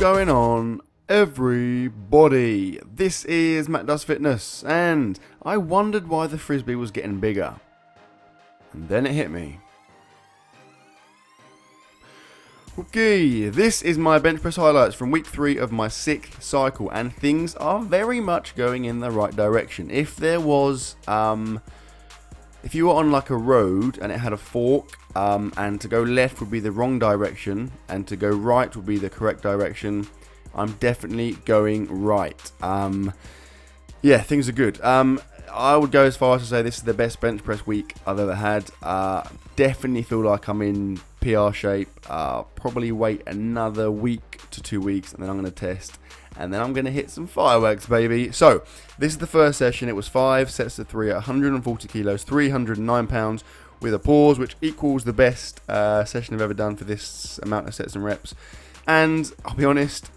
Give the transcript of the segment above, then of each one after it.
going on, everybody? This is Mattdoesfitness, and I wondered why the frisbee was getting bigger. And then it hit me. Okay, this is my bench press highlights from week 3 of my 6th cycle, and things are very much going in the right direction. If there was, if you were on like a road and it had a fork, and to go left would be the wrong direction, and to go right would be the correct direction, I'm definitely going right. Yeah, things are good. I would go as far as to say this is the best bench press week I've ever had. Definitely feel like I'm in PR shape. Probably wait another week to 2 weeks, and then I'm going to test, and then I'm going to hit some fireworks, baby. So this is the first session. It was 5 sets of 3 at 140 kilos, 309 pounds, with a pause, which equals the best session I've ever done for this amount of sets and reps. And I'll be honest,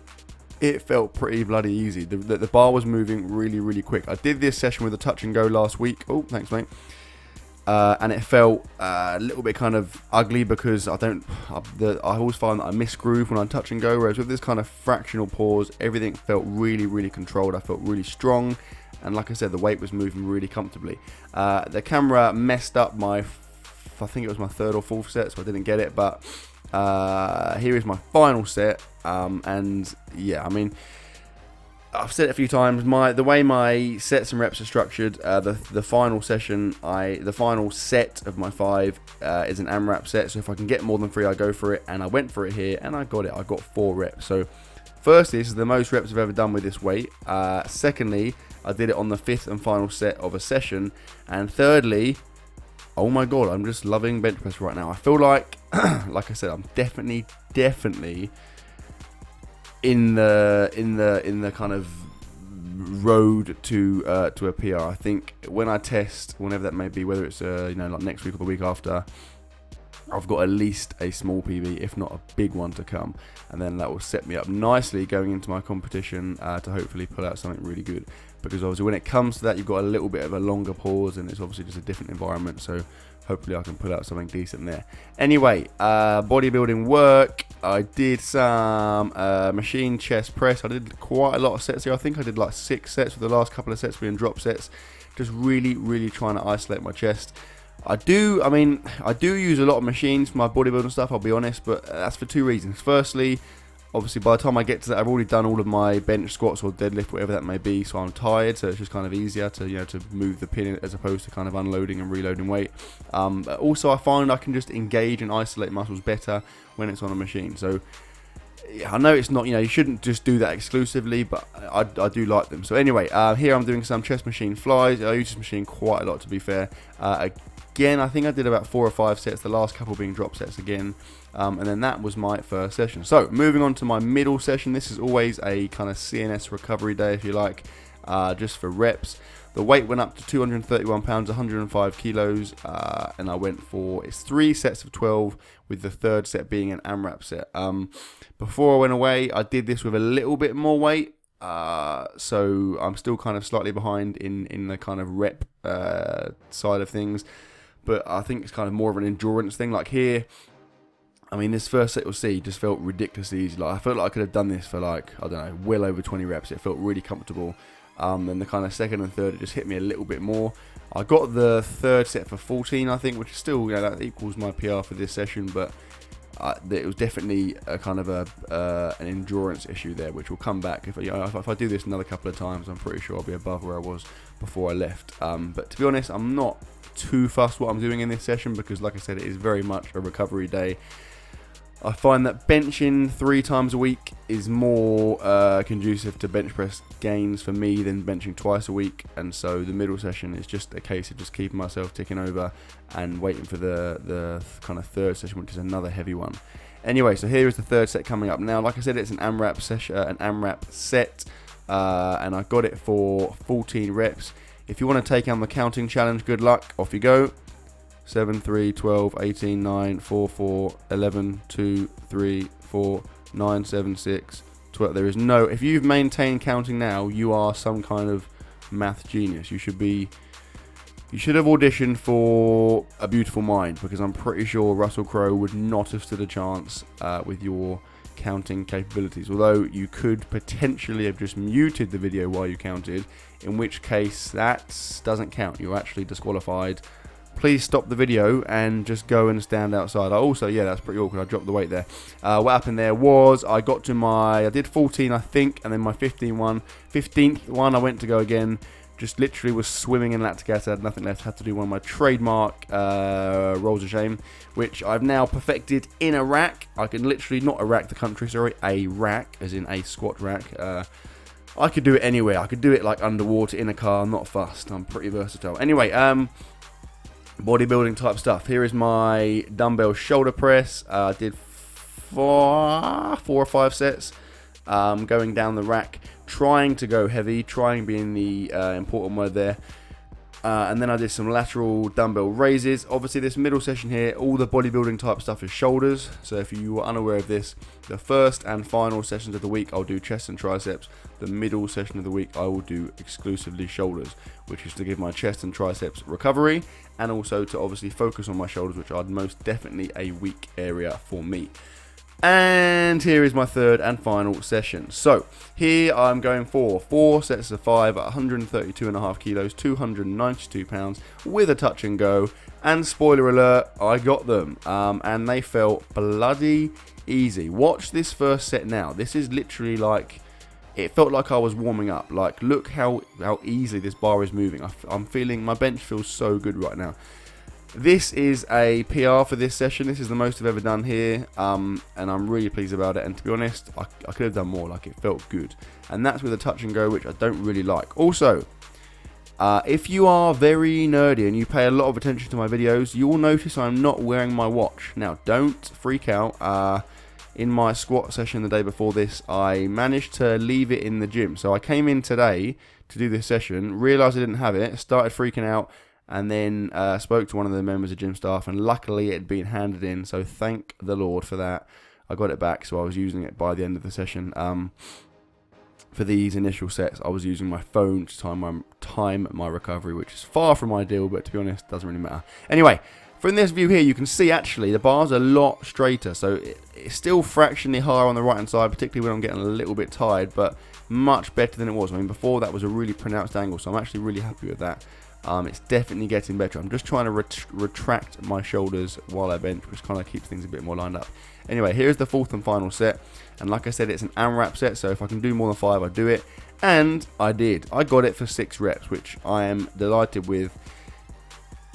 it felt pretty bloody easy. The bar was moving really, really quick. I did this session with a touch and go last week. Oh, thanks, mate. And it felt a little bit kind of ugly because I always find that I miss groove when I touch and go, whereas with this kind of fractional pause, everything felt really, really controlled. I felt really strong, and like I said, the weight was moving really comfortably. The camera messed up I think it was my 3rd or 4th set, so I didn't get it, but here is my final set, and yeah, I mean, I've said it a few times, the way my sets and reps are structured, the final session, the final set of my 5 is an AMRAP set, so if I can get more than 3, I go for it, and I went for it here, and I got it. I got 4 reps. So firstly, this is the most reps I've ever done with this weight. Secondly, I did it on the 5th and final set of a session, and thirdly, oh my god, I'm just loving bench press right now. I feel like, like I said, I'm definitely in the kind of road to a PR. I think when I test, whenever that may be, whether it's like next week or the week after, I've got at least a small PB, if not a big one, to come, and then that will set me up nicely going into my competition to hopefully pull out something really good. Because obviously when it comes to that, you've got a little bit of a longer pause, and it's obviously just a different environment, so hopefully I can pull out something decent there. Anyway, bodybuilding work. I did some machine chest press. I did quite a lot of sets here. I think I did like 6 sets, with the last couple of sets being drop sets. Just really, really trying to isolate my chest. I do use a lot of machines for my bodybuilding stuff, I'll be honest, but that's for 2 reasons. Firstly, obviously by the time I get to that, I've already done all of my bench squats or deadlift, whatever that may be, so I'm tired, so it's just kind of easier to to move the pin as opposed to kind of unloading and reloading weight. But also I find I can just engage and isolate muscles better when it's on a machine. So yeah, I know it's not, you shouldn't just do that exclusively, but I do like them. So anyway, here I'm doing some chest machine flies. I use this machine quite a lot, to be fair. Again, I think I did about 4 or 5 sets, the last couple being drop sets again, and then that was my first session. So moving on to my middle session. This is always a kind of CNS recovery day, if you like, just for reps. The weight went up to 231 pounds, 105 kilos, and I went for, it's 3 sets of 12, with the 3rd set being an AMRAP set. Before I went away, I did this with a little bit more weight, so I'm still kind of slightly behind in the kind of rep side of things, but I think it's kind of more of an endurance thing. Like here, I mean, this first set you'll see just felt ridiculously easy. Like I felt like I could have done this for like, I don't know, well over 20 reps. It felt really comfortable. Then the kind of 2nd and 3rd, it just hit me a little bit more. I got the 3rd set for 14, I think, which is still, that equals my PR for this session, but it was definitely a kind of an endurance issue there, which will come back. If I do this another couple of times, I'm pretty sure I'll be above where I was before I left. But to be honest, I'm not too fussed what I'm doing in this session, because like I said, it is very much a recovery day. I find that benching 3 times a week is more conducive to bench press gains for me than benching twice a week, and so the middle session is just a case of just keeping myself ticking over and waiting for the kind of 3rd session, which is another heavy one. Anyway, so here is the 3rd set coming up. Now, like I said, it's an AMRAP session, an AMRAP set, and I got it for 14 reps. If you want to take on the counting challenge, good luck. Off you go. 7, 3, 12, 18, 9, 4, 4, 11, 2, 3, 4, 9, 7, 6, 12. There is no, if you've maintained counting now, you are some kind of math genius. You should have auditioned for A Beautiful Mind, because I'm pretty sure Russell Crowe would not have stood a chance with your counting capabilities, although you could potentially have just muted the video while you counted, in which case that doesn't count. You're actually disqualified. Please stop the video and just go and stand outside. Yeah, that's pretty awkward. I dropped the weight there. What happened there was I did 14, I think, and then my 15th one, I went to go again. Just literally was swimming in lactic acid, had nothing left. Had to do one of my trademark rolls of shame, which I've now perfected in a rack. I can literally, not a rack, the country, sorry, a rack, as in a squat rack. I could do it anywhere. I could do it like underwater, in a car. I'm not fussed. I'm pretty versatile. Anyway, bodybuilding type stuff. Here is my dumbbell shoulder press. I did four or five sets, going down the rack, trying to go heavy, trying being the important word there. And then I did some lateral dumbbell raises. Obviously this middle session here, all the bodybuilding type stuff is shoulders. So if you were unaware of this, the first and final sessions of the week I'll do chest and triceps. The middle session of the week I will do exclusively shoulders, which is to give my chest and triceps recovery, and also to obviously focus on my shoulders, which are most definitely a weak area for me. And here is my third and final session. So here I'm going for 4 sets of 5 at 132.5 kilos, 292 pounds with a touch and go. And spoiler alert, I got them. And they felt bloody easy. Watch this first set now. This is literally like, it felt like I was warming up. Like, look how easily this bar is moving. I'm feeling, my bench feels so good right now. This is a PR for this session. This is the most I've ever done here, and I'm really pleased about it. And to be honest, I could have done more. Like, it felt good, and that's with a touch and go, which I don't really like. Also, if you are very nerdy and you pay a lot of attention to my videos, you will notice I'm not wearing my watch. Now, don't freak out. In my squat session the day before this, I managed to leave it in the gym. So I came in today to do this session, realised I didn't have it, started freaking out, and then spoke to one of the members of gym staff, and luckily it had been handed in, so thank the Lord for that. I got it back, so I was using it by the end of the session. For these initial sets, I was using my phone to time my recovery, which is far from ideal, but to be honest, doesn't really matter. Anyway, from this view here, you can see actually the bar's a lot straighter, so it's still fractionally higher on the right hand side, particularly when I'm getting a little bit tired, but much better than it was. I mean, before that was a really pronounced angle, so I'm actually really happy with that. It's definitely getting better. I'm just trying to retract my shoulders while I bench, which kind of keeps things a bit more lined up. Anyway, here's the fourth and final set. And like I said, it's an AMRAP set, so if I can do more than 5, I do it. And I did. I got it for 6 reps, which I am delighted with.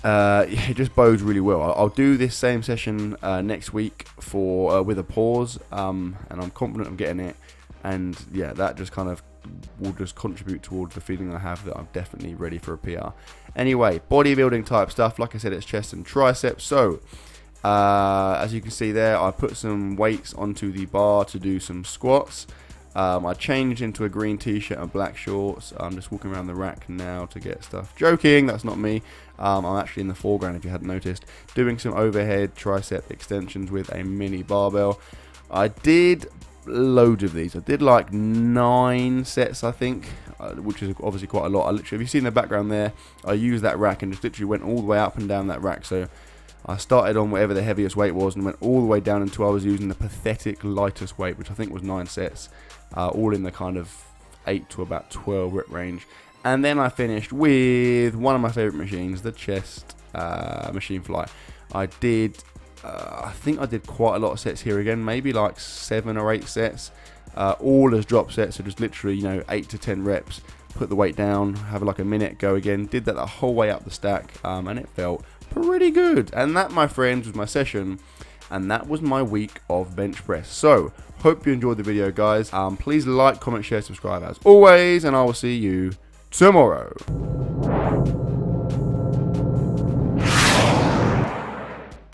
It just bodes really well. I'll do this same session next week for with a pause, and I'm confident of getting it. And yeah, that just kind of will just contribute towards the feeling I have that I'm definitely ready for a PR. Anyway, bodybuilding type stuff. Like I said, it's chest and triceps. So as you can see there, I put some weights onto the bar to do some squats. I changed into a green t-shirt and black shorts. I'm just walking around the rack now to get stuff. Joking, that's not me. I'm actually in the foreground if you hadn't noticed, doing some overhead tricep extensions with a mini barbell. I did loads of these. I did like 9 sets, I think, which is obviously quite a lot. If you see in the background there, I used that rack and just literally went all the way up and down that rack. So I started on whatever the heaviest weight was and went all the way down until I was using the pathetic lightest weight, which I think was 9 sets, all in the kind of 8 to about 12 rep range. And then I finished with one of my favorite machines, the chest machine fly. I think I did quite a lot of sets here again, maybe like 7 or 8 sets, all as drop sets, so just literally, 8 to 10 reps, put the weight down, have like a minute, go again, did that the whole way up the stack, and it felt pretty good. And that, my friends, was my session, and that was my week of bench press. So, hope you enjoyed the video, guys. Please like, comment, share, subscribe as always, and I will see you tomorrow.